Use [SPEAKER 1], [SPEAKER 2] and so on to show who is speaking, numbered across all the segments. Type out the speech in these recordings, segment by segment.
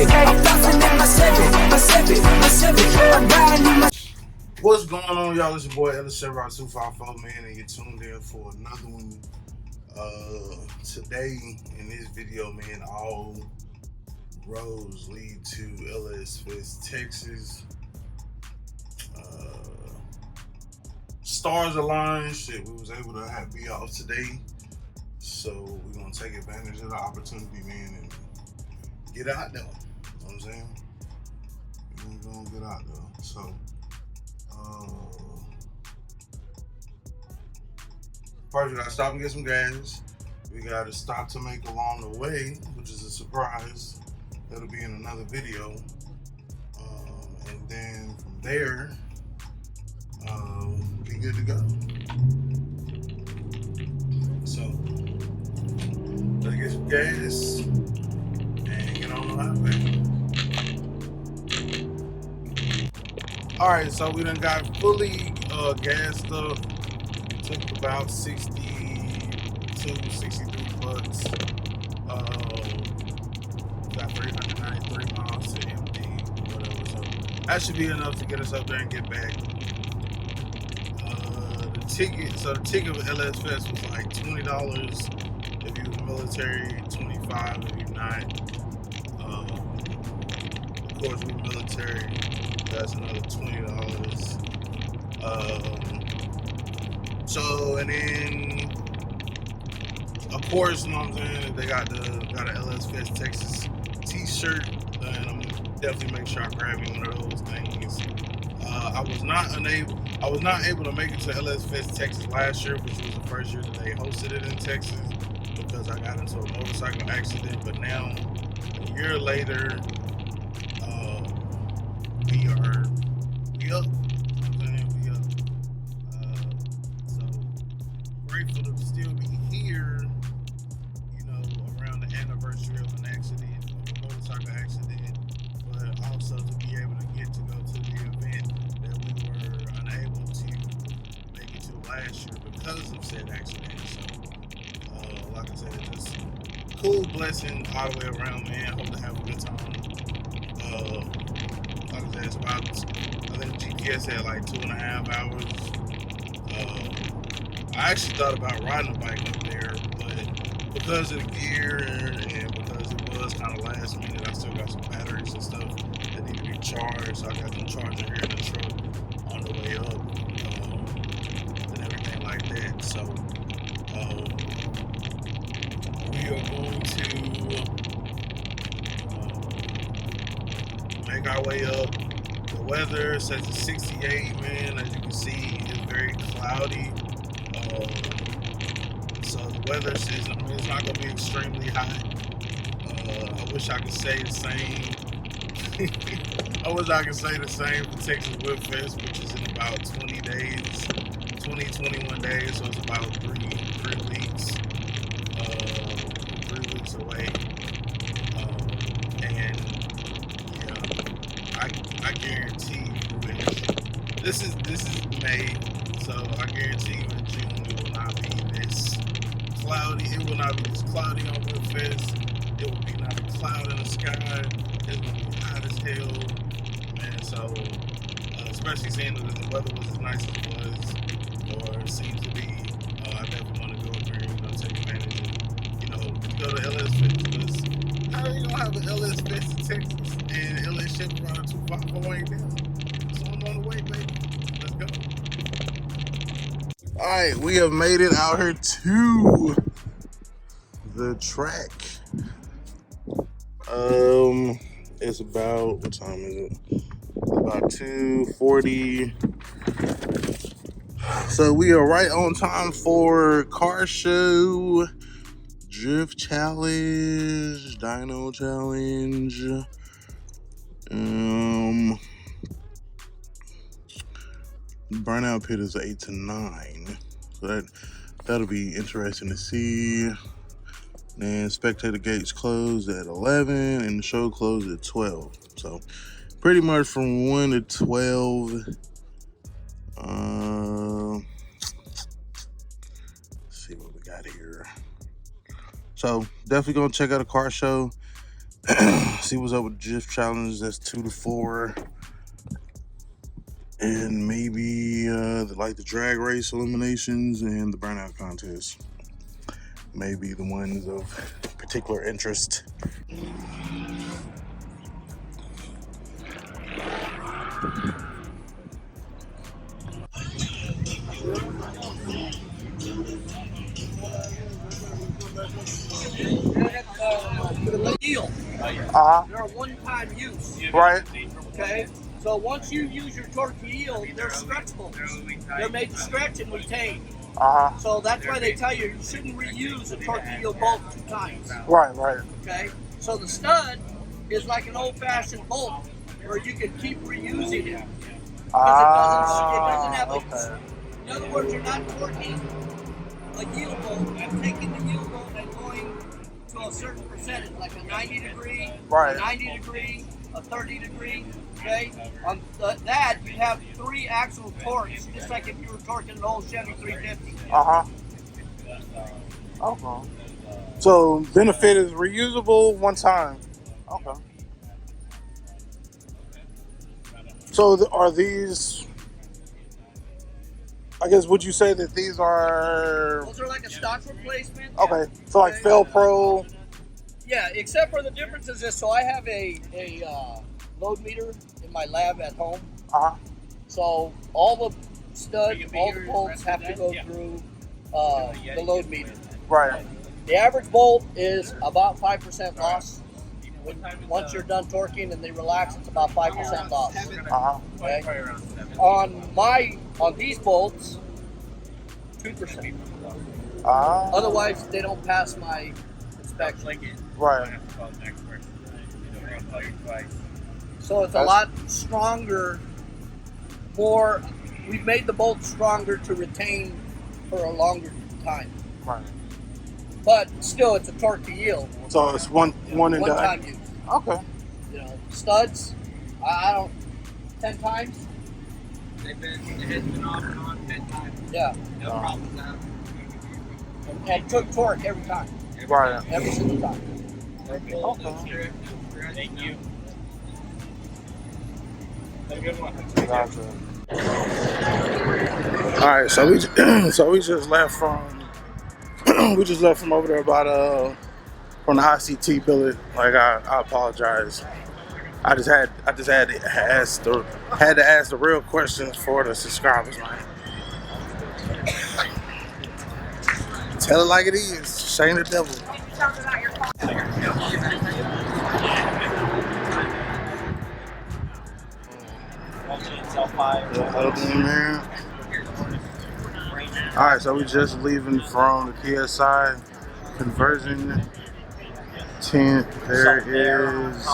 [SPEAKER 1] I'm bouncing in my Civic. I'm riding in my.
[SPEAKER 2] What's going on, y'all? It's your boy ENTHUSIAST, man, and you're tuned in for another one. Today in this video, man, all roads lead to LS Fest, Texas. Stars aligned. Shit, we was able to be off today, so we're gonna take advantage of the opportunity, man, and get out there. You know what I'm saying? We're gonna get out there. So. First, we gotta stop and get some gas. We gotta stop to make along the way, which is a surprise. That'll be in another video. And then from there, be good to go. So, let's get some gas and get on the highway. All right, so we done got fully gassed up. Took about 63 bucks. Got 393 miles to empty, whatever. So that should be enough to get us up there and get back. The ticket with LS Fest was like $20 if you were military, $25 if you're not. Of course, we're military. That's another $20. So, and then, of course, you know what I'm saying, they got an LS Fest Texas t-shirt, and I'm definitely make sure I grab me one of those things. I was not able to make it to LS Fest Texas last year, which was the first year that they hosted it in Texas, because I got into a motorcycle accident. But now, a year later, we up. Grateful to still be here, you know, around the anniversary of an accident, of a motorcycle accident, but also to be able to get to go to the event that we were unable to make it to last year because of said accident. So, like I said, just cool blessing all the way around, man. Hope to have a good time. Like I said, it's about, I think GPS had like 2.5 hours. I actually thought about riding a bike up there, but because of the gear and because it was kind of last minute, I still got some batteries and stuff that need to be charged. So I got them charging here in the truck on the way up and everything like that. So we are going to make our way up. The weather says it's 68, man. As you can see, it's very cloudy. So the weather says, I mean, it's not going to be extremely hot. I wish I could say the same. I wish I could say the same for Texas Whip Fest, which is in about 21 days. So it's about three weeks. 3 weeks away. And yeah, I guarantee you, this is May, so I guarantee you in June it will not be this cloudy. It will not be this cloudy on Whip Fest. It will be not a cloud in the sky. It's going to be hot as hell, man. So, especially seeing that the weather was as nice as it was, or it seems to be, I definitely want to go up there and, take advantage of, go to LS Fest. Because how are you going to have an LS Fest in Texas and LS Chevrolet 254 ain't there? So I'm on the way, baby. Let's go. All right, we have made it out here to the track. It's about, what time is it? About 2:40. So we are right on time for car show, drift challenge, dyno challenge. Burnout pit is 8 to 9, so that'll be interesting to see. And spectator gates closed at 11, and the show closed at 12. So pretty much from 1 to 12. Let's see what we got here. So definitely gonna check out a car show. See see what's up with the GIF challenge. That's 2 to 4. And maybe like the drag race eliminations and the burnout contest. Maybe the ones of particular interest.
[SPEAKER 3] Yield.
[SPEAKER 2] Uh-huh.
[SPEAKER 3] They're a one-time use.
[SPEAKER 2] Right.
[SPEAKER 3] Okay? So once you use your torque to yield, they're stretchable. They're made to stretch and retain.
[SPEAKER 2] Uh-huh.
[SPEAKER 3] So that's why they tell you shouldn't reuse a torque to yield bolt 2 times.
[SPEAKER 2] Right, right.
[SPEAKER 3] Okay? So the stud is like an old-fashioned bolt where you can keep reusing it. Because it doesn't have
[SPEAKER 2] okay.
[SPEAKER 3] in other words, you're not torquing a yield bolt and taking the yield bolt and going to a certain percentage, like a 90 degree,
[SPEAKER 2] Right.
[SPEAKER 3] a 90 degree, a 30 degree. Okay, on that you have 3 actual torques, just like if you were torquing an old Chevy 350.
[SPEAKER 2] Uh-huh. Okay. So benefit is reusable one time. Okay. So are these? I guess would you say that these are?
[SPEAKER 3] Those are like a stock replacement.
[SPEAKER 2] Okay. So like Felpro.
[SPEAKER 3] Yeah, except for the difference is this. So I have a load meter in my lab at home.
[SPEAKER 2] Uh-huh.
[SPEAKER 3] So all the studs, all the bolts have to go through the load meter.
[SPEAKER 2] Right.
[SPEAKER 3] The average bolt is about 5% loss. Once you're done torquing and they relax, it's about 5% loss.
[SPEAKER 2] Uh-huh.
[SPEAKER 3] Okay? On these bolts, 2%. Otherwise, they don't pass my inspection.
[SPEAKER 2] Right.
[SPEAKER 3] So it's a lot stronger. We've made the bolt stronger to retain for a longer time.
[SPEAKER 2] Right.
[SPEAKER 3] But still, it's a torque to yield.
[SPEAKER 2] So it's one and done.
[SPEAKER 3] One-time use.
[SPEAKER 2] Okay.
[SPEAKER 3] You know, studs, I don't, 10 times.
[SPEAKER 4] They've been off and on 10 times.
[SPEAKER 3] Yeah.
[SPEAKER 4] No problem now.
[SPEAKER 3] And took torque every time.
[SPEAKER 2] Right.
[SPEAKER 3] Every single time.
[SPEAKER 2] Okay.
[SPEAKER 4] Thank you.
[SPEAKER 2] Have a good one. Gotcha. All right, so we just left from over there about from the ICT billet. Like I apologize. I just had to ask the real questions for the subscribers, man. Tell it like it is. Shame the devil. Alright, so we're just leaving from the PSI conversion tent. There is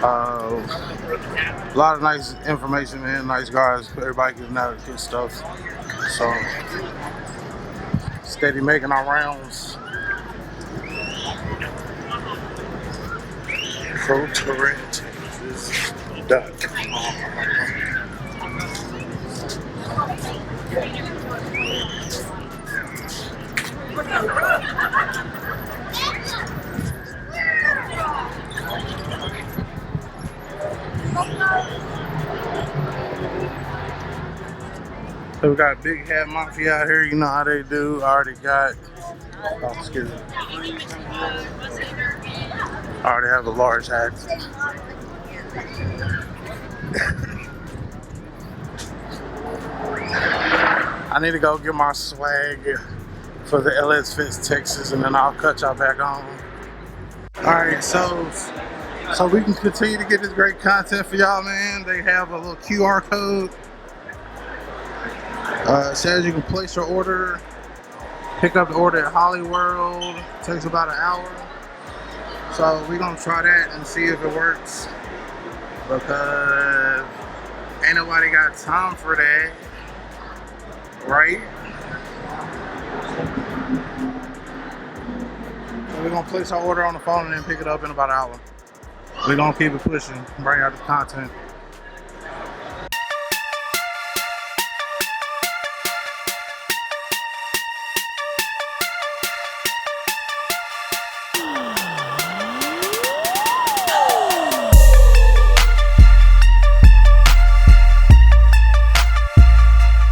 [SPEAKER 2] a lot of nice information, man. Nice guys. Everybody getting out of good stuff. So steady making our rounds. Turret duck. So we got Big Hat Mafia out here. You know how they do. I already got. Oh, excuse me. I already have a large hat. I need to go get my swag for the LS Fits Texas, and then I'll cut y'all back on. Alright, so we can continue to get this great content for y'all, man. They have a little QR code. Says you can place your order, pick up the order at Hollyworld. It takes about an hour. So we're gonna try that and see if it works, because ain't nobody got time for that, right? So we're gonna place our order on the phone and then pick it up in about an hour. We're gonna keep it pushing, bring out the content.